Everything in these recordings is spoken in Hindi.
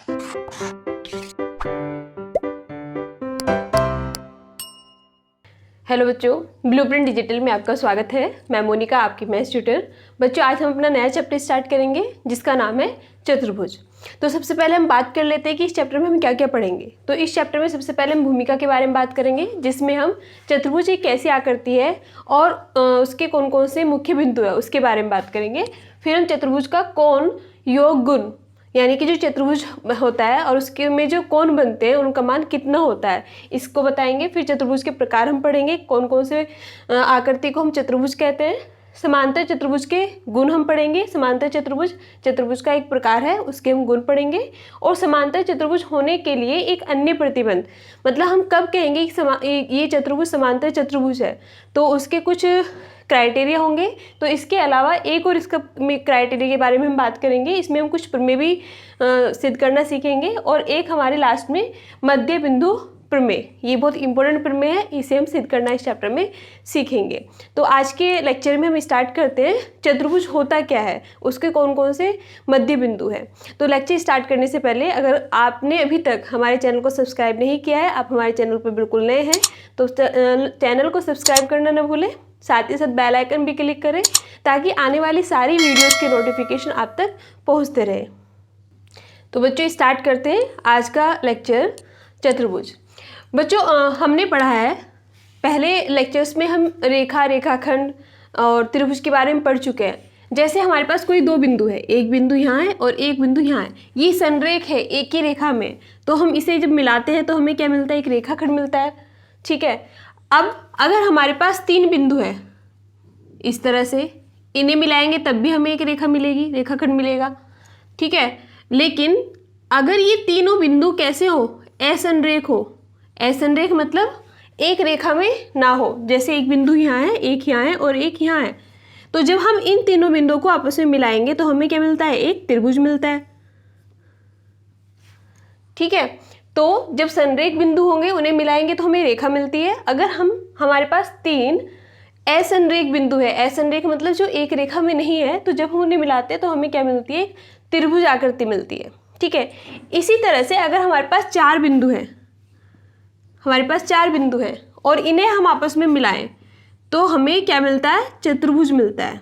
हेलो बच्चों, ब्लूप्रिंट डिजिटल में आपका स्वागत है। मैं मोनिका, आपकी मैथ्स ट्यूटर। बच्चों, आज हम अपना नया चैप्टर स्टार्ट करेंगे जिसका नाम है चतुर्भुज। तो सबसे पहले हम बात कर लेते हैं कि इस चैप्टर में हम क्या क्या पढ़ेंगे। तो इस चैप्टर में सबसे पहले हम भूमिका के बारे में बात करेंगे, जिसमें हम चतुर्भुज एक कैसी आकृति है और उसके कौन कौन से मुख्य बिंदु है उसके बारे में बात करेंगे। फिर हम चतुर्भुज का कोण, योग, गुण, यानी कि जो चतुर्भुज होता है और उसके में जो कोण बनते हैं उनका मान कितना होता है, इसको बताएंगे। फिर चतुर्भुज के प्रकार हम पढ़ेंगे, कौन कौन से आकृति को हम चतुर्भुज कहते हैं। समांतर चतुर्भुज के गुण हम पढ़ेंगे। समांतर चतुर्भुज चतुर्भुज का एक प्रकार है, उसके हम गुण पढ़ेंगे। और समांतर चतुर्भुज होने के लिए एक अन्य प्रतिबंध, मतलब हम कब कहेंगे कि ये चतुर्भुज समांतर चतुर्भुज है, तो उसके कुछ क्राइटेरिया होंगे। तो इसके अलावा एक और इसका क्राइटेरिया के बारे में हम बात करेंगे। इसमें हम कुछ प्रमेय भी सिद्ध करना सीखेंगे। और एक हमारे लास्ट में मध्य बिंदु प्रमेय, ये बहुत इंपॉर्टेंट प्रमेय है, इसे हम सिद्ध करना इस चैप्टर में सीखेंगे। तो आज के लेक्चर में हम स्टार्ट करते हैं चतुर्भुज होता क्या है, उसके कौन कौन से मध्य बिंदु हैं। तो लेक्चर स्टार्ट करने से पहले अगर आपने अभी तक हमारे चैनल को सब्सक्राइब नहीं किया है, आप हमारे चैनल पर बिल्कुल नए हैं, तो चैनल को सब्सक्राइब करना ना भूलें। साथ ही साथ बेल आइकन भी क्लिक करें ताकि आने वाली सारी वीडियोस के नोटिफिकेशन आप तक पहुंचते रहे। तो बच्चों, स्टार्ट करते हैं आज का लेक्चर चतुर्भुज। बच्चों, हमने पढ़ा है पहले लेक्चर्स में, हम रेखा, रेखाखंड और त्रिभुज के बारे में पढ़ चुके हैं। जैसे हमारे पास कोई दो बिंदु है, एक बिंदु यहाँ है और एक बिंदु यहाँ है, ये संरेख है एक ही रेखा में, तो हम इसे जब मिलाते हैं तो हमें क्या मिलता है, एक रेखाखंड मिलता है। ठीक है। अब अगर हमारे पास तीन बिंदु है इस तरह से, इन्हें मिलाएंगे तब भी हमें एक रेखा मिलेगी, रेखाखंड मिलेगा। ठीक है। लेकिन अगर ये तीनों बिंदु कैसे हो, असंरेख हो। असंरेख मतलब एक रेखा में ना हो, जैसे एक बिंदु यहाँ है, एक यहाँ है और एक यहाँ है, तो जब हम इन तीनों बिंदुओं को आपस में मिलाएंगे तो हमें क्या मिलता है, एक त्रिभुज मिलता है। ठीक है। तो जब संरेख बिंदु होंगे उन्हें मिलाएंगे तो हमें रेखा मिलती है। अगर हमारे पास तीन असंरेख बिंदु है, असंरेख मतलब जो एक रेखा में नहीं है, तो जब हम उन्हें मिलाते हैं तो हमें क्या मिलती है, त्रिभुज आकृति मिलती है। ठीक है। इसी तरह से अगर हमारे पास चार बिंदु हैं, हमारे पास चार बिंदु हैं और इन्हें हम आपस में मिलाएं तो हमें क्या मिलता है, चतुर्भुज मिलता है।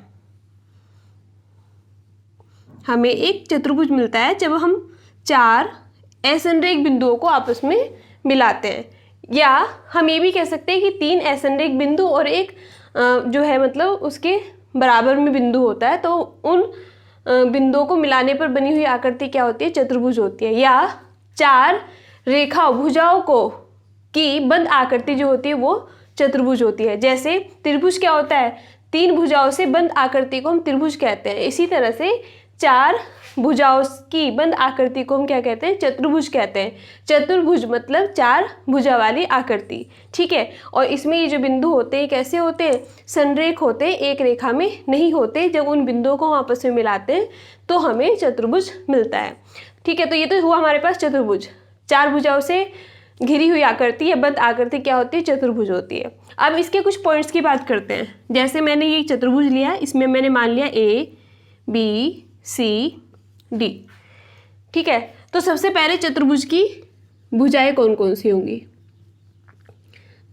हमें एक चतुर्भुज मिलता है जब हम चार असंरेख बिंदुओं को आपस में मिलाते हैं। या हम ये भी कह सकते हैं कि तीन असंरेख बिंदु और एक जो है मतलब उसके बराबर में बिंदु होता है, तो उन बिंदुओं को मिलाने पर बनी हुई आकृति क्या होती है, चतुर्भुज होती है। या चार रेखा भुजाओं को की बंद आकृति जो होती है वो चतुर्भुज होती है। जैसे त्रिभुज क्या होता है, तीन भुजाओं से बंद आकृति को हम त्रिभुज कहते हैं। इसी तरह से चार भुजाओं की बंद आकृति को हम क्या कहते हैं, चतुर्भुज कहते हैं। चतुर्भुज मतलब चार भुजा वाली आकृति। ठीक है। और इसमें ये जो बिंदु होते हैं कैसे होते हैं, संरेख होते हैं, एक रेखा में नहीं होते। जब उन बिंदुओं को हम आपस में मिलाते हैं तो हमें चतुर्भुज मिलता है। ठीक है। तो ये तो हुआ हमारे पास चतुर्भुज, चार भुजाओं से घिरी हुई आकृति या बंद आकृति क्या होती है, चतुर्भुज होती है। अब इसके कुछ पॉइंट्स की बात करते हैं। जैसे मैंने ये चतुर्भुज लिया, इसमें मैंने मान लिया ए, बी, सी, डी। ठीक है। तो सबसे पहले चतुर्भुज की भुजाएं कौन कौन सी होंगी,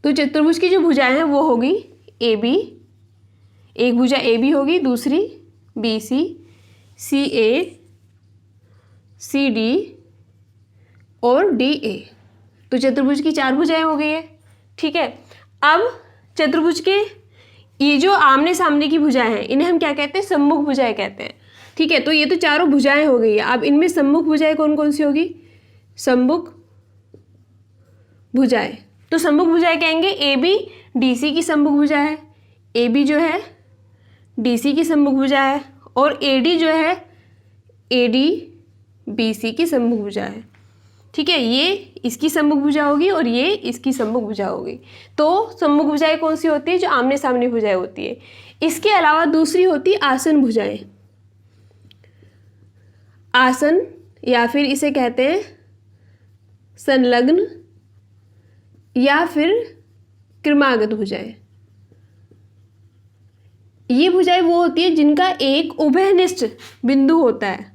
तो चतुर्भुज की जो भुजाएं हैं वो होगी ए बी, एक भुजा ए बी होगी, दूसरी बी सी, सी ए, सी डी और डी ए। तो चतुर्भुज की चार भुजाएं हो गई है। ठीक है। अब चतुर्भुज के ये जो आमने सामने की भुजाएं हैं इन्हें हम क्या कहते हैं, सम्मुख भुजाएं कहते हैं। ठीक है। तो ये तो चारों भुजाएं हो गई है। अब इनमें सम्मुख भुजाएं कौन कौन सी होगी, सम्मुख भुजाएं। तो सम्मुख भुजाएं कहेंगे ए बी डी सी की सम्मुख भुजा है, ए बी जो है डी सी की सम्मुख भुजा है, और ए डी जो है ए डी बी सी की सम्मुख भुजा है। ठीक है। ये इसकी सम्मुख भुजा होगी और ये इसकी सम्मुख भुजा होगी। तो सम्मुख भुजाएं कौन सी होती है, जो आमने सामने भुजाएं होती है। इसके अलावा दूसरी होती है आसन भुजाएं। आसन या फिर इसे कहते हैं संलग्न या फिर क्रमागत भुजाएं। ये भुजाएं वो होती है जिनका एक उभयनिष्ठ बिंदु होता है।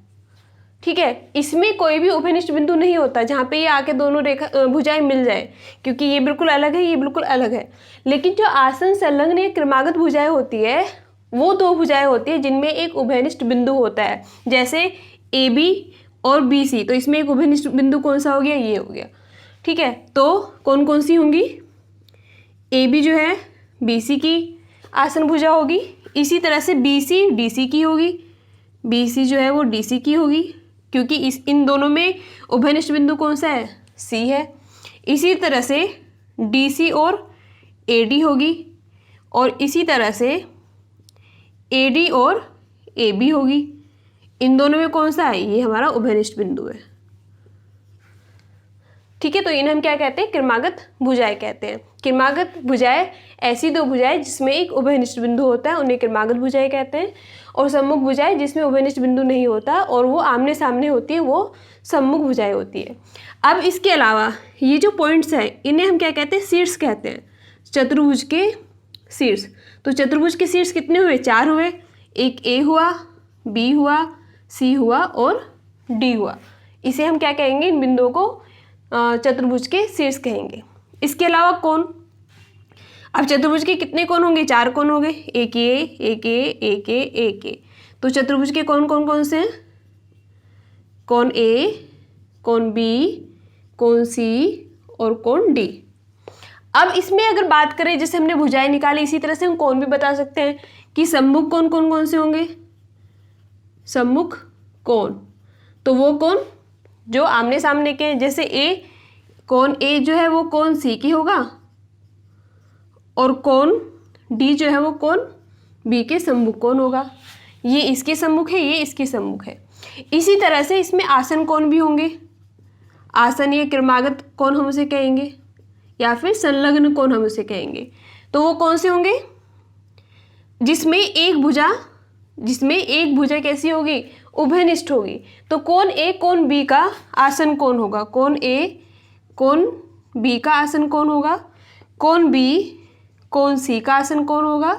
ठीक है, इसमें कोई भी उभयनिष्ठ बिंदु नहीं होता जहाँ पे ये आके दोनों रेखा भुजाएं मिल जाए, क्योंकि ये बिल्कुल अलग है, ये बिल्कुल अलग है। लेकिन जो आसन संलग्न या क्रमागत भुजाएं होती है वो दो भुजाएं होती है जिनमें एक उभयनिष्ठ बिंदु होता है, जैसे ए बी और बी सी। तो इसमें एक उभयनिष्ठ बिंदु कौन सा हो गया, ये हो गया। ठीक है, तो कौन कौन सी होंगी, ए बी जो है बी सी की आसन भुजा होगी, इसी तरह से बी सी डी सी की होगी, बी सी जो है वो डी सी की होगी, क्योंकि इन दोनों में उभयनिष्ठ बिंदु कौन सा है, सी है। इसी तरह से डी सी और ए डी होगी, और इसी तरह से ए डी और ए बी होगी। इन दोनों में कौन सा है, ये हमारा उभयनिष्ठ बिंदु है। ठीक है, तो इन्हें हम क्या कहते हैं, क्रमागत भुजाएं कहते हैं। क्रमागत भुजाएं ऐसी दो भुजाएं जिसमें एक उभयनिष्ठ बिंदु होता है, उन्हें क्रमागत भुजाएं कहते हैं। और सम्मुख भुजाएं जिसमें उभयनिष्ठ बिंदु नहीं होता और वो आमने सामने होती है, वो सम्मुख भुजाएं होती है। अब इसके अलावा ये जो पॉइंट्स हैं इन्हें हम क्या कहते हैं, शीर्ष कहते हैं, चतुर्भुज के शीर्ष। तो चतुर्भुज के शीर्ष कितने हुए, 4 हुए, एक ए हुआ, बी हुआ, सी हुआ और डी हुआ। इसे हम क्या कहेंगे, इन बिंदुओं को चतुर्भुज के शीर्ष कहेंगे। इसके अलावा कोण, अब चतुर्भुज के कितने कोण होंगे, 4 कोण हो गए, एक ए एक ए एक ए एक ए। तो चतुर्भुज के कोण कौन कौन से हैं, कोण ए, कोण बी, कोण सी और कोण डी। अब इसमें अगर बात करें, जैसे हमने भुजाएं निकाली, इसी तरह से हम कोण भी बता सकते हैं कि सम्मुख कोण कौन कौन से होंगे, सम्मुख कोण तो वो कोण जो आमने सामने के हैं, जैसे ए, कोण ए जो है वो कोण सी की होगा, और कोण डी जो है वो कोण बी के सम्मुख कोण होगा। ये इसके सम्मुख है, ये इसके सम्मुख है। इसी तरह से इसमें आसन कोण भी होंगे, आसन या क्रमागत कोण हम उसे कहेंगे, या फिर संलग्न कोण हम उसे कहेंगे। तो वो कौन से होंगे, जिसमें एक भुजा कैसी होगी, उभयनिष्ठ होगी। तो कोण ए कोण बी का आसन कोण होगा, कोण ए कोण बी का आसन कोण होगा, कोण बी कोण सी का आसन कोण होगा,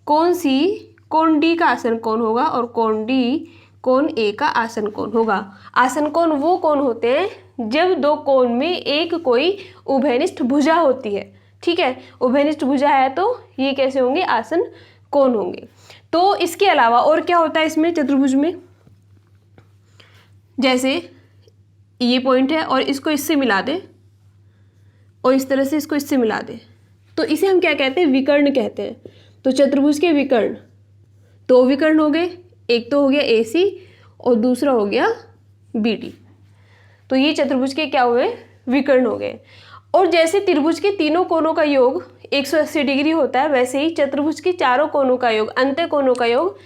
कोण सी कोण डी का आसन कोण होगा, और कोण डी कोण ए का आसन कोण होगा। आसन कोण वो कोण होते हैं जब दो कोण में एक कोई उभयनिष्ठ भुजा होती है। ठीक है, उभयनिष्ठ भुजा है तो ये कैसे होंगे, आसन कोण होंगे। तो इसके अलावा और क्या होता है इसमें चतुर्भुज में, जैसे ये पॉइंट है और इसको इससे मिला दे, और इस तरह से इसको इससे मिला दे, तो इसे हम क्या कहते हैं, विकर्ण कहते हैं। तो चतुर्भुज के विकर्ण, 2 विकर्ण हो गए, एक तो हो गया ए सी और दूसरा हो गया बी डी। तो ये चतुर्भुज के क्या हुए, विकर्ण हो गए। और जैसे त्रिभुज के तीनों कोणों का योग 180 डिग्री होता है, वैसे ही चतुर्भुज के चारों कोणों का योग, अंत्य कोणों का योग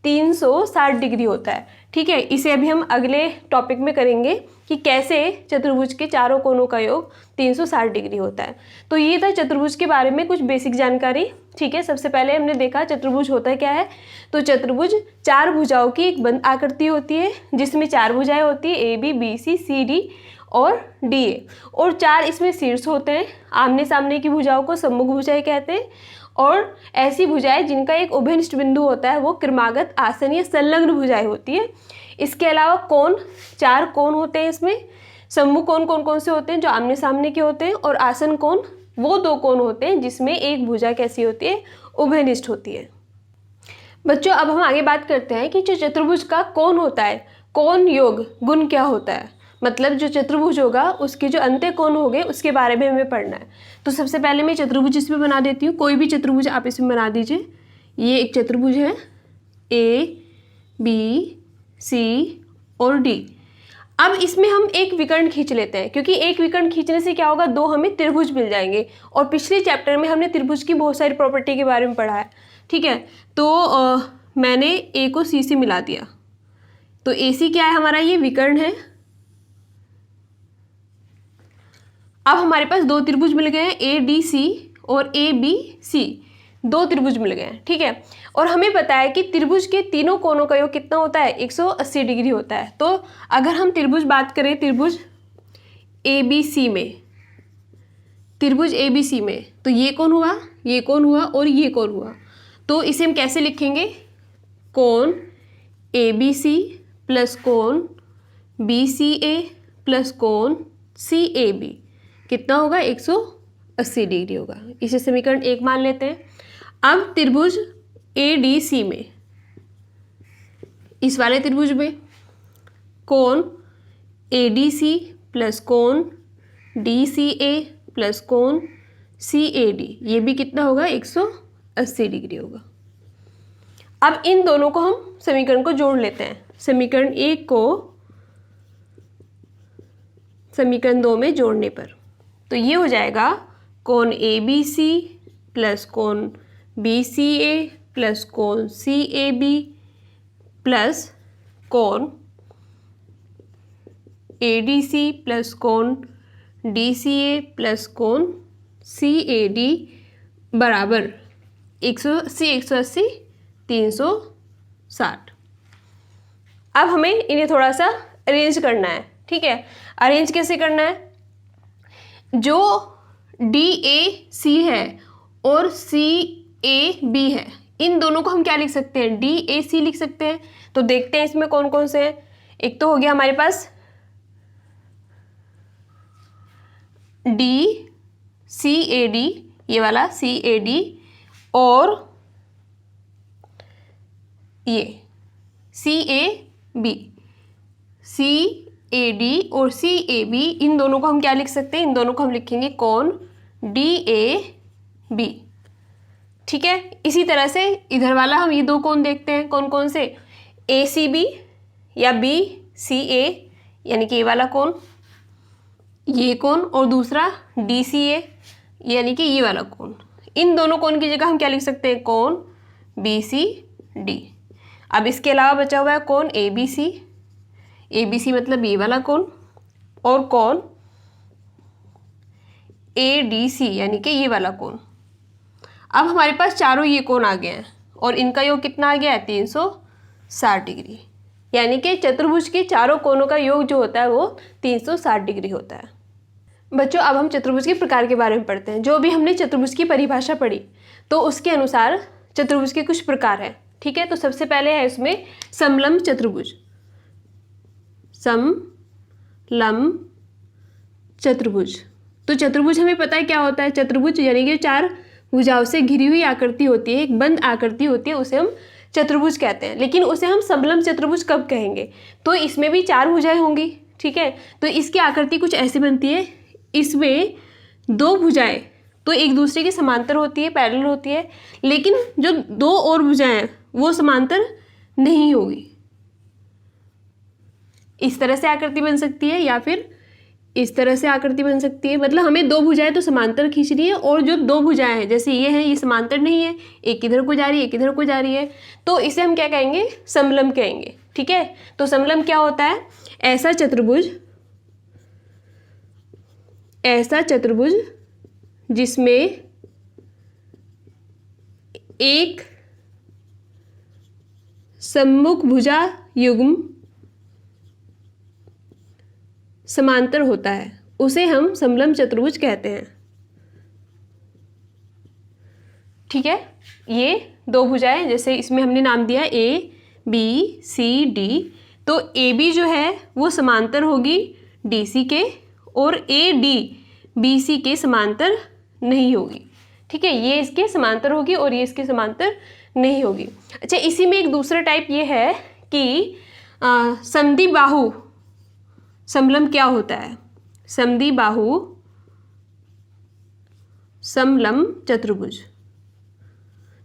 360 डिग्री होता है। ठीक है, इसे अभी हम अगले टॉपिक में करेंगे कि कैसे चतुर्भुज के चारों कोणों का योग 360 डिग्री होता है। तो ये था चतुर्भुज के बारे में कुछ बेसिक जानकारी। ठीक है, सबसे पहले हमने देखा चतुर्भुज होता क्या है। तो चतुर्भुज 4 भुजाओं की एक बंद आकृति होती है, जिसमें 4 भुजाएं होती है, A B B C D और डी ए, और 4 इसमें शीर्ष होते हैं। आमने सामने की भुजाओं को सम्मुख भुजाएं कहते हैं, और ऐसी भुजाएं जिनका एक उभयनिष्ठ बिंदु होता है वो क्रमागत, आसन या संलग्न भुजाएं होती है। इसके अलावा कोण, 4 कोण होते हैं इसमें। सम्मुख कोण कौन कौन से होते हैं, जो आमने सामने के होते हैं, और आसन कोण वो 2 कोण होते हैं जिसमें एक भुजा कैसी होती है, उभयनिष्ठ होती है। बच्चों, अब हम आगे बात करते हैं कि जो चतुर्भुज का कोण होता है, कोण योग गुण क्या होता है। मतलब जो चतुर्भुज होगा उसके जो अंत्य कोण हो गए उसके बारे में हमें पढ़ना है। तो सबसे पहले मैं चतुर्भुज इसमें बना देती हूँ, कोई भी चतुर्भुज आप इसमें बना दीजिए। ये एक चतुर्भुज है, ए बी सी और डी। अब इसमें हम एक विकर्ण खींच लेते हैं, क्योंकि एक विकर्ण खींचने से क्या होगा, 2 हमें त्रिभुज मिल जाएंगे। और पिछले चैप्टर में हमने त्रिभुज की बहुत सारी प्रॉपर्टी के बारे में पढ़ा है। ठीक है, तो मैंने ए को सी से मिला दिया, तो ए सी क्या है हमारा, ये विकर्ण है। अब हमारे पास 2 त्रिभुज मिल गए हैं, ए डी सी और ए बी सी, 2 त्रिभुज मिल गए हैं। ठीक है, और हमें पता है कि त्रिभुज के तीनों कोणों का योग कितना होता है, 180 डिग्री होता है। तो अगर हम त्रिभुज बात करें, त्रिभुज ए बी सी में, त्रिभुज ए बी सी में, तो ये कोण हुआ, ये कोण हुआ और ये कोण हुआ। तो इसे हम कैसे लिखेंगे, कोण ए बी सी प्लस कोण BCA प्लस कोण CAB कितना होगा, 180 डिग्री होगा। इसे समीकरण 1 मान लेते हैं। अब त्रिभुज ADC में, इस वाले त्रिभुज में कोण ADC प्लस कोण DCA प्लस कोण CAD ये भी कितना होगा, 180 डिग्री होगा। अब इन दोनों को हम समीकरण को जोड़ लेते हैं। समीकरण 1 को समीकरण 2 में जोड़ने पर तो ये हो जाएगा कोण ABC प्लस कोण BCA प्लस कोण CAB प्लस कोण ADC प्लस कोण DCA प्लस कोण CAD बराबर 180, 180, 360। अब हमें इन्हें थोड़ा सा अरेंज करना है, ठीक है। अरेंज कैसे करना है, जो DAC है और CAB है, इन दोनों को हम क्या लिख सकते हैं, DAC लिख सकते हैं। तो देखते हैं इसमें कौन कौन से हैं। एक तो हो गया हमारे पास DCAD, ये वाला CAD, और ये CAB, CAD और CAB, इन दोनों को हम क्या लिख सकते हैं, इन दोनों को हम लिखेंगे कोण DAB, ठीक है। इसी तरह से इधर वाला हम ये दो कोण देखते हैं, कौन कौन से, ACB या BCA यानी कि ये वाला कोण, ये कोण, और दूसरा DCA यानी कि ये वाला कोण। इन दोनों कोण की जगह हम क्या लिख सकते हैं, कोण BCD। अब इसके अलावा बचा हुआ है कोण ABC, ABC मतलब ये वाला कोण, और कोण ADC यानी कि ये वाला कोण। अब हमारे पास चारों ये कोण आ गए हैं और इनका योग कितना आ गया है, 360 डिग्री, यानी कि चतुर्भुज के चारों कोणों का योग जो होता है वो 360 डिग्री होता है। बच्चों अब हम चतुर्भुज के प्रकार के बारे में पढ़ते हैं। जो भी हमने चतुर्भुज की परिभाषा पढ़ी तो उसके अनुसार चतुर्भुज के कुछ प्रकार हैं, ठीक है। तो सबसे पहले है इसमें समलंब चतुर्भुज। समलंब चतुर्भुज, तो चतुर्भुज हमें पता है क्या होता है। चतुर्भुज यानी कि 4 भुजाओं से घिरी हुई आकृति होती है, एक बंद आकृति होती है, उसे हम चतुर्भुज कहते हैं। लेकिन उसे हम समलंब चतुर्भुज कब कहेंगे, तो इसमें भी 4 भुजाएं होंगी, ठीक है। तो इसकी आकृति कुछ ऐसी बनती है, इसमें 2 भुजाएं तो एक दूसरे के समांतर होती है, पैरेलल होती है, लेकिन जो 2 और भुजाएं वो समांतर नहीं होगी। इस तरह से आकृति बन सकती है या फिर इस तरह से आकृति बन सकती है। मतलब हमें 2 भुजाएं तो समांतर खींचनी है, और जो 2 भुजाएं हैं जैसे ये हैं, ये समांतर नहीं है, एक इधर को जा रही है, एक इधर को जा रही है, तो इसे हम क्या कहेंगे, समलंब कहेंगे, ठीक है। तो समलंब क्या होता है, ऐसा चतुर्भुज जिसमें एक सम्मुख भुजा युग्म समांतर होता है, उसे हम समलंब चतुर्भुज कहते हैं, ठीक है। ये 2 भुजाएं, जैसे इसमें हमने नाम दिया ABCD, तो AB जो है वो समांतर होगी DC के, और AD BC के समांतर नहीं होगी, ठीक है। ये इसके समांतर होगी और ये इसके समांतर नहीं होगी। अच्छा, इसी में एक दूसरा टाइप ये है कि समद्विबाहु समलंब क्या होता है, समद्विबाहु समलंब चतुर्भुज।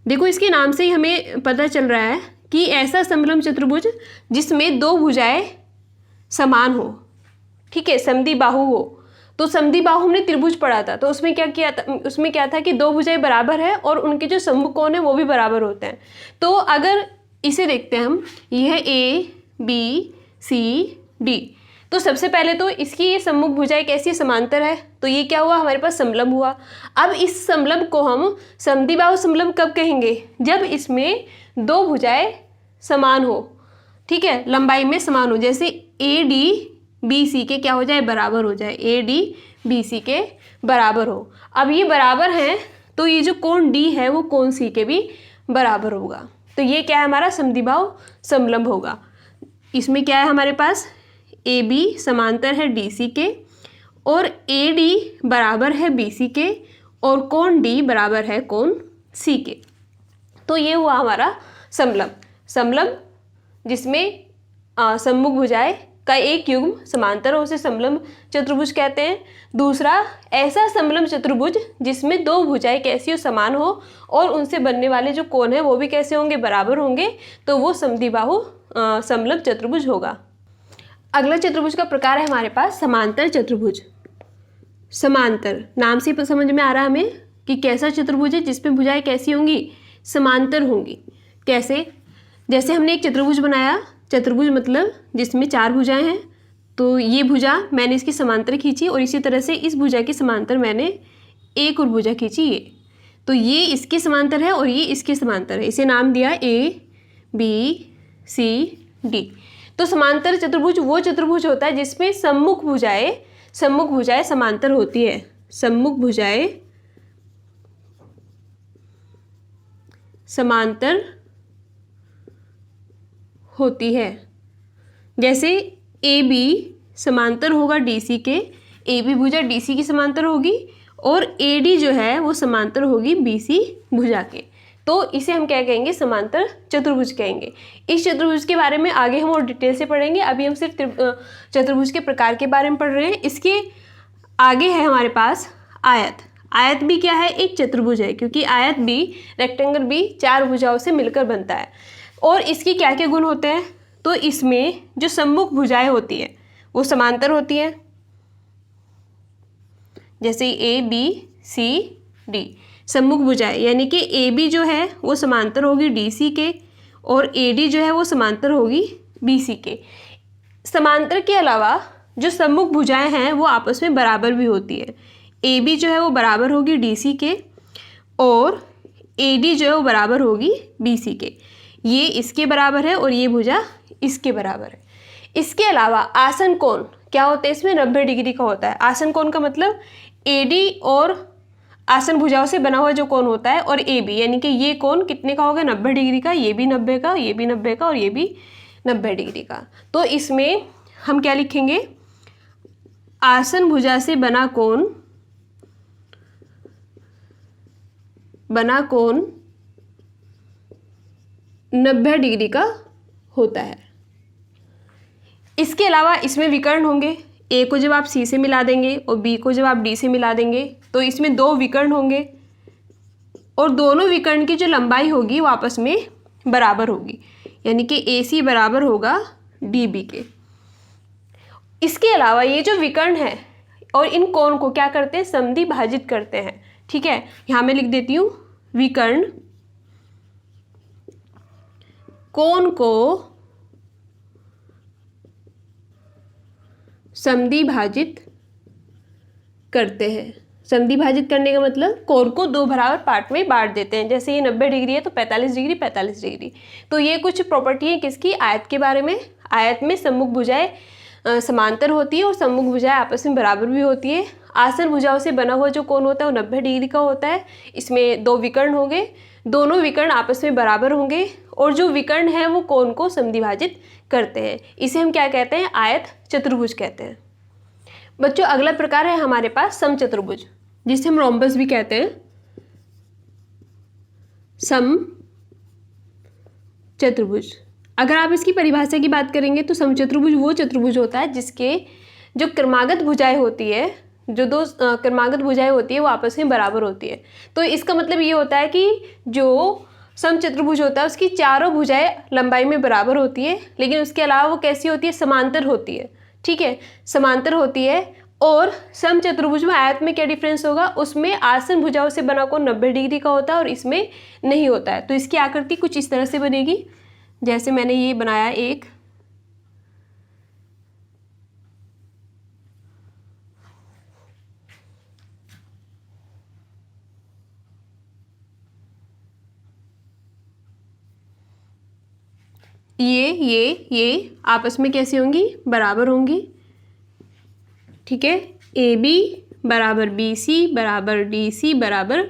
देखो इसके नाम से ही हमें पता चल रहा है कि ऐसा समलंब चतुर्भुज जिसमें 2 भुजाएं समान हो, ठीक है, समद्विबाहु हो। तो समद्विबाहु हमने त्रिभुज पढ़ा था, तो उसमें क्या किया था, उसमें क्या था कि 2 भुजाएं बराबर है और उनके जो सम्मुख कोण है वो भी बराबर होते हैं। तो अगर इसे देखते हैं हम, यह ABCD, तो सबसे पहले तो इसकी ये सम्मुख भुजाएं कैसी समांतर है, तो ये क्या हुआ, हमारे पास समलंब हुआ। अब इस समलंब को हम समद्विबाहु समलंब कब कहेंगे, जब इसमें 2 भुजाएं समान हो, ठीक है, लंबाई में समान हो। जैसे ADBC के क्या हो जाए, बराबर हो जाए, ADBC के बराबर हो। अब ये बराबर हैं तो ये जो कोण D है वो कोण C के भी बराबर होगा। तो ये क्या है, हमारा समद्विबाहु समलंब होगा। इसमें क्या है हमारे पास, ए बी समांतर है डी सी के और ए डी बराबर है बी सी के और कोण डी बराबर है कोण सी के। तो ये हुआ हमारा समलंब। समलंब जिसमें सम्मुख भुजाएं का एक युग्म समांतर हो उसे समलंब चतुर्भुज कहते हैं। दूसरा, ऐसा समलंब चतुर्भुज जिसमें दो भुजाएं कैसी हो, समान हो और उनसे बनने वाले जो कोण है वो भी कैसे होंगे, बराबर होंगे, तो वो समद्विबाहु समलंब चतुर्भुज होगा। अगला चतुर्भुज का प्रकार है हमारे पास समांतर चतुर्भुज। समांतर नाम से समझ में आ रहा है हमें कि कैसा चतुर्भुज है जिसमें भुजाएं कैसी होंगी, समांतर होंगी। कैसे? जैसे हमने एक चतुर्भुज बनाया, चतुर्भुज मतलब जिसमें चार भुजाएं हैं, तो ये भुजा मैंने इसकी समांतर खींची और इसी तरह से इस भुजा के समांतर मैंने एक और भुजा खींची ये, तो ये इसके समांतर है और ये इसके समांतर है। इसे नाम दिया ए बी सी डी। तो समांतर चतुर्भुज वो चतुर्भुज होता है जिसमें सम्मुख भुजाएं समांतर होती है। सम्मुख भुजाएं समांतर होती है। जैसे ए बी समांतर होगा डी सी के, ए बी भुजा डी सी की समांतर होगी और ए डी जो है वो समांतर होगी बी सी भुजा के, तो इसे हम क्या कहेंगे, समांतर चतुर्भुज कहेंगे। इस चतुर्भुज के बारे में आगे हम और डिटेल से पढ़ेंगे, अभी हम सिर्फ चतुर्भुज के प्रकार के बारे में पढ़ रहे हैं। इसके आगे है हमारे पास आयत। आयत भी क्या है, एक चतुर्भुज है, क्योंकि आयत भी, रेक्टेंगल भी चार भुजाओं से मिलकर बनता है। और इसके क्या क्या गुण होते हैं, तो इसमें जो सम्मुख भुजाएं होती है वो समांतर होती है। जैसे ए बी सी डी सम्मुख भुजाएं, यानी कि ए बी जो है वो समांतर होगी डी सी के और ए डी जो है वो समांतर होगी बी सी के। समांतर के अलावा जो सम्मुख भुजाएं हैं वो आपस में बराबर भी होती है। ए बी जो है वो बराबर होगी डी सी के और ए डी जो है वो बराबर होगी बी सी के। ये इसके बराबर है और ये भुजा इसके बराबर है। इसके अलावा आसन कोण क्या होता है, इसमें 90 डिग्री का होता है। आसन कोण का मतलब ए डी और आसन भुजाओं से बना हुआ जो कोण होता है और ए बी, यानी कि ये कोण कितने का होगा, 90 डिग्री का, ये भी 90 का, ये भी 90 का और ये भी 90 डिग्री का। तो इसमें हम क्या लिखेंगे, आसन भुजा से बना कोण 90 डिग्री का होता है। इसके अलावा इसमें विकर्ण होंगे। ए को जब आप सी से मिला देंगे और बी को जब आप डी से मिला देंगे तो इसमें दो विकर्ण होंगे और दोनों विकर्ण की जो लंबाई होगी वो आपस में बराबर होगी, यानी कि ए सी बराबर होगा डी बी के। इसके अलावा ये जो विकर्ण है और इन कोण को क्या करते हैं, समद्वि भाजित करते हैं। ठीक है, यहाँ मैं लिख देती हूँ, विकर्ण कोण को समद्वि भाजित करते हैं। समद्वि भाजित करने का मतलब कोण को दो बराबर पार्ट में बांट देते हैं। जैसे ये 90 डिग्री है तो 45 डिग्री 45 डिग्री। तो ये कुछ प्रॉपर्टी है किसकी, आयत के बारे में। आयत में सम्मुख भुजाएं समांतर होती है और सम्मुख भुजाएं आपस में बराबर भी होती है। आसन भुजाओं से बना हुआ जो कोण होता है वो 90 डिग्री का होता है। इसमें दो विकर्ण होंगे, दोनों विकर्ण आपस में बराबर होंगे और जो विकर्ण है वो कोण को समद्विभाजित करते हैं। इसे हम क्या कहते हैं, आयत चतुर्भुज कहते हैं। बच्चों अगला प्रकार है हमारे पास समचतुर्भुज, जिसे हम रोम्बस भी कहते हैं। समचतुर्भुज, अगर आप इसकी परिभाषा की बात करेंगे तो समचतुर्भुज वो चतुर्भुज होता है जिसके जो क्रमागत भुजाएं होती है, जो दो क्रमागत भुजाएं होती है वो आपस में बराबर होती है। तो इसका मतलब ये होता है कि जो समचतुर्भुज होता है उसकी चारों भुजाएं लंबाई में बराबर होती है, लेकिन उसके अलावा वो कैसी होती है, समांतर होती है। ठीक है, समांतर होती है। और समचतुर्भुज में आयत में क्या डिफरेंस होगा, उसमें आसन भुजाओं से बना कोण 90 डिग्री का होता है और इसमें नहीं होता है। तो इसकी आकृति कुछ इस तरह से बनेगी, जैसे मैंने ये बनाया एक, ये आपस में कैसी होंगी, बराबर होंगी। ठीक है, ए बी बराबर बी सी बराबर डी सी बराबर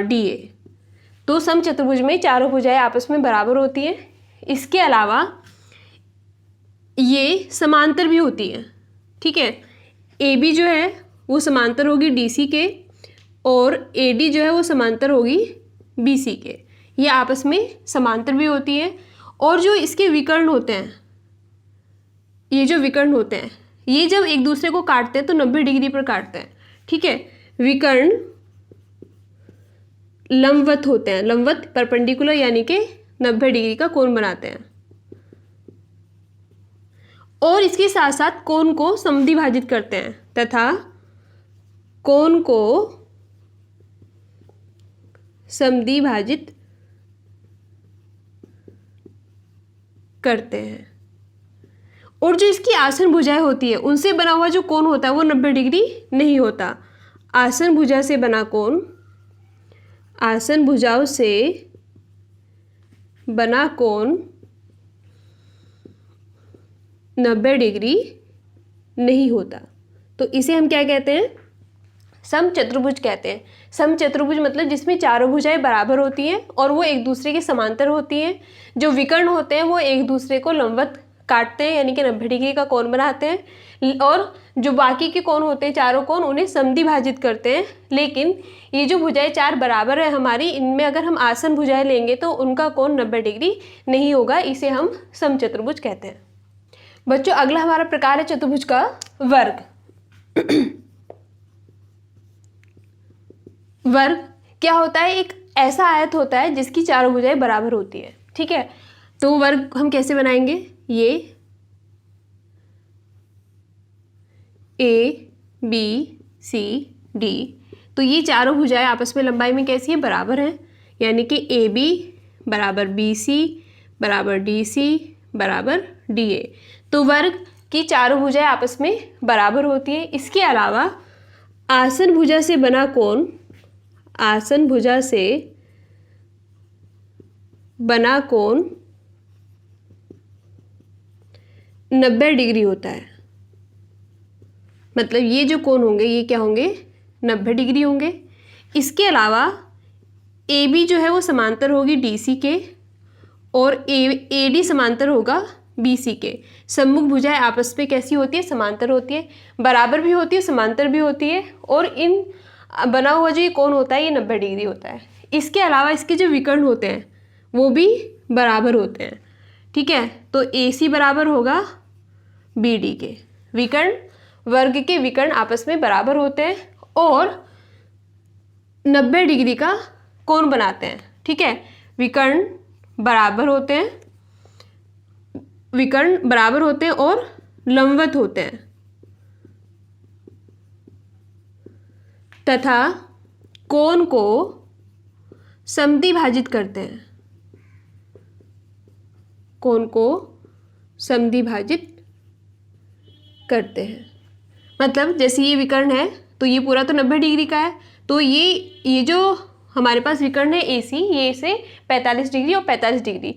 डी ए। तो समचतुर्भुज में चारों भुजाएं आपस में बराबर होती हैं। इसके अलावा ये समांतर भी होती है, ठीक है। ए बी जो है वो समांतर होगी डी सी के, और ए डी जो है वो समांतर होगी बी सी के। ये आपस में समांतर भी होती है। और जो इसके विकर्ण होते हैं, ये जो विकर्ण होते हैं, ये जब एक दूसरे को काटते हैं तो 90 डिग्री पर काटते हैं, ठीक है। विकर्ण लंबवत होते हैं, लंबवत परपेंडिकुलर यानी कि 90 डिग्री का कोण बनाते हैं। और इसके साथ साथ कोण को समद्विभाजित करते हैं, तथा कोण को समद्विभाजित करते हैं। और जो इसकी आसन भुजाएं होती है उनसे बना हुआ जो कोण होता है वो 90 डिग्री नहीं होता। आसन भुजा से बना कोण, आसन भुजाओं से बना कोण 90 डिग्री नहीं होता। तो इसे हम क्या कहते हैं? समचतुर्भुज कहते हैं। समचतुर्भुज मतलब जिसमें चारों भुजाएं बराबर होती हैं और वो एक दूसरे के समांतर होती हैं। जो विकर्ण होते हैं वो एक दूसरे को लंबवत काटते हैं यानी कि 90 डिग्री का कोण बनाते हैं, और जो बाकी के कोण होते हैं चारों कोण उन्हें समद्विभाजित करते हैं। लेकिन ये जो भुजाएं चार बराबर है हमारी, इनमें अगर हम आसन भुजाएं लेंगे तो उनका कोण 90 डिग्री नहीं होगा। इसे हम समचतुर्भुज कहते हैं। बच्चों अगला हमारा प्रकार है चतुर्भुज का वर्ग। वर्ग क्या होता है? एक ऐसा आयत होता है जिसकी चारों भुजाएं बराबर होती है, ठीक है। तो वर्ग हम कैसे बनाएंगे? ये ए बी सी डी, तो ये चारों भुजाएं आपस में लंबाई में कैसी है? बराबर हैं, यानी कि ए बी बराबर बी सी बराबर डी सी बराबर डी ए। तो वर्ग की चारों भुजाएं आपस में बराबर होती है। इसके अलावा आसन भुजा से बना कोण, आसन भुजा से बना कोण 90 डिग्री होता है। मतलब ये जो कोण होंगे ये क्या होंगे? 90 डिग्री होंगे। इसके अलावा ए बी जो है वो समांतर होगी डी सी के, और ए डी समांतर होगा बी सी के। सम्मुख भुजाएं आपस में कैसी होती है? समांतर होती है, बराबर भी होती है, समांतर भी होती है। और इन बना हुआ जो ये कोण होता है ये 90 डिग्री होता है। इसके अलावा इसके जो विकर्ण होते हैं वो भी बराबर होते हैं, ठीक है। तो ए सी बराबर होगा बी डी के। विकर्ण, वर्ग के विकर्ण आपस में बराबर होते हैं और 90 डिग्री का कोण बनाते हैं, ठीक है। विकर्ण बराबर होते हैं, विकर्ण बराबर होते हैं और लंबवत होते हैं, तथा कोण को समद्विभाजित करते हैं, कोण को समद्विभाजित करते हैं। मतलब जैसे ये विकर्ण है तो ये पूरा तो 90 डिग्री का है, तो ये जो हमारे पास विकर्ण है ए सी, ये इसे 45 डिग्री और 45 डिग्री,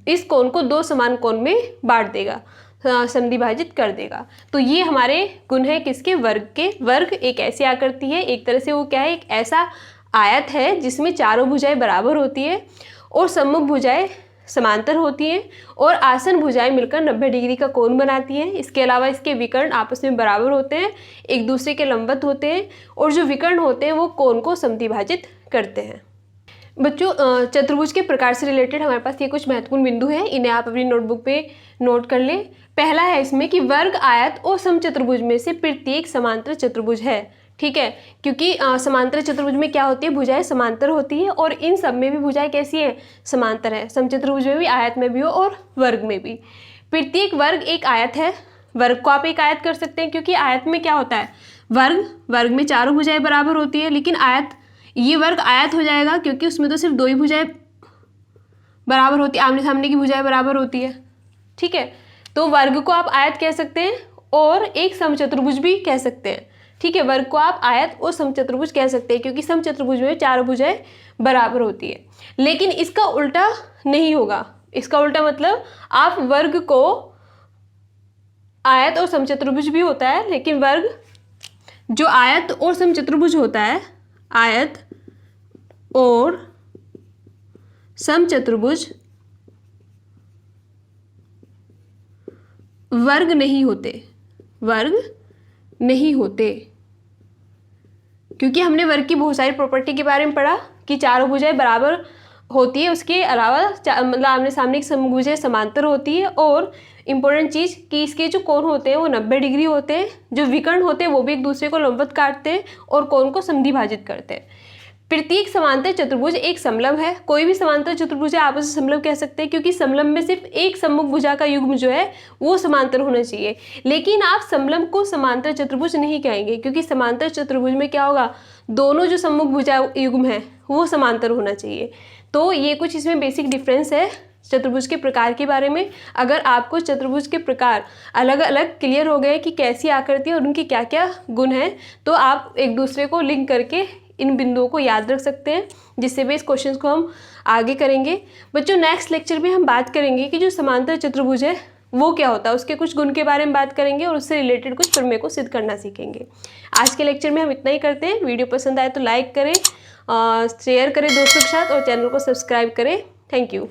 इस कोण को दो समान कोण में बांट देगा, समद्विभाजित कर देगा। तो ये हमारे गुण है किसके? वर्ग के। वर्ग एक ऐसी आकृति है, एक तरह से वो क्या है? एक ऐसा आयत है जिसमें चारों भुजाएं बराबर होती है और सम्मुख भुजाएं समांतर होती हैं और आसन भुजाएं मिलकर 90 डिग्री का कोण बनाती हैं। इसके अलावा इसके विकर्ण आपस में बराबर होते हैं, एक दूसरे के लंबवत होते हैं, और जो विकर्ण होते हैं वो कोण को समद्विभाजित करते हैं। बच्चों चतुर्भुज के प्रकार से रिलेटेड हमारे पास ये कुछ महत्वपूर्ण बिंदु हैं, इन्हें आप अपनी नोटबुक पे नोट कर लें। पहला है इसमें कि वर्ग आयत और समचतुर्भुज में से प्रत्येक समांतर चतुर्भुज है, ठीक है। क्योंकि समांतर चतुर्भुज में क्या होती है? भुजाएं समांतर होती है, और इन सब में भी भुजाएं कैसी है? समांतर है। समचतुर्भुज में भी, आयत में भी हो और वर्ग में भी। प्रत्येक वर्ग एक आयत है। वर्ग को आप एक आयत कर सकते हैं क्योंकि आयत में क्या होता है? वर्ग में चारों भुजाएं बराबर होती है, लेकिन आयत, ये वर्ग आयत हो जाएगा क्योंकि उसमें तो सिर्फ दो ही भुजाएं बराबर होती है, आमने सामने की भुजाएं बराबर होती है, ठीक है। तो वर्ग को आप आयत कह सकते हैं और एक समचतुर्भुज भी कह सकते हैं, ठीक है। वर्ग को आप आयत और समचतुर्भुज कह सकते हैं क्योंकि समचतुर्भुज में चारों भुजाएं बराबर होती है। लेकिन इसका उल्टा नहीं होगा। इसका उल्टा मतलब आप वर्ग को आयत और समचतुर्भुज भी होता है, लेकिन वर्ग जो आयत और समचतुर्भुज होता है, आयत और समचतुर्भुज वर्ग नहीं होते, वर्ग नहीं होते, क्योंकि हमने वर्ग की बहुत सारी प्रॉपर्टी के बारे में पढ़ा कि चारों भुजाएं बराबर होती है, उसके अलावा मतलब आमने सामने की समभुजाएं समांतर होती है, और इम्पोर्टेंट चीज़ कि इसके जो कोण होते हैं वो 90 डिग्री होते हैं, जो विकर्ण होते हैं वो भी एक दूसरे को लंबवत काटते हैं और कोण को समद्विभाजित करते हैं। प्रत्येक समांतर चतुर्भुज एक समलंब है। कोई भी समांतर चतुर्भुज आपस में समलंब कह सकते हैं, क्योंकि समलंब में सिर्फ एक सम्मुख भुजा का युग्म जो है वो समांतर होना चाहिए। लेकिन आप समलंब को समांतर चतुर्भुज नहीं कहेंगे, क्योंकि समांतर चतुर्भुज में क्या होगा, दोनों जो सम्मुख भुजा युग्म है वो समांतर होना चाहिए। तो ये कुछ इसमें बेसिक डिफरेंस है चतुर्भुज के प्रकार के बारे में। अगर आपको चतुर्भुज के प्रकार अलग अलग क्लियर हो गए कि कैसी आकृति और उनके क्या क्या गुण हैं, तो आप एक दूसरे को लिंक करके इन बिंदुओं को याद रख सकते हैं, जिससे भी इस क्वेश्चन को हम आगे करेंगे। बच्चों नेक्स्ट लेक्चर में हम बात करेंगे कि जो समांतर चतुर्भुज है वो क्या होता है, उसके कुछ गुण के बारे में बात करेंगे और उससे रिलेटेड कुछ प्रमेय को सिद्ध करना सीखेंगे। आज के लेक्चर में हम इतना ही करते हैं। वीडियो पसंद आए तो लाइक करें, शेयर करें दोस्तों के साथ और चैनल को सब्सक्राइब करें। Thank you.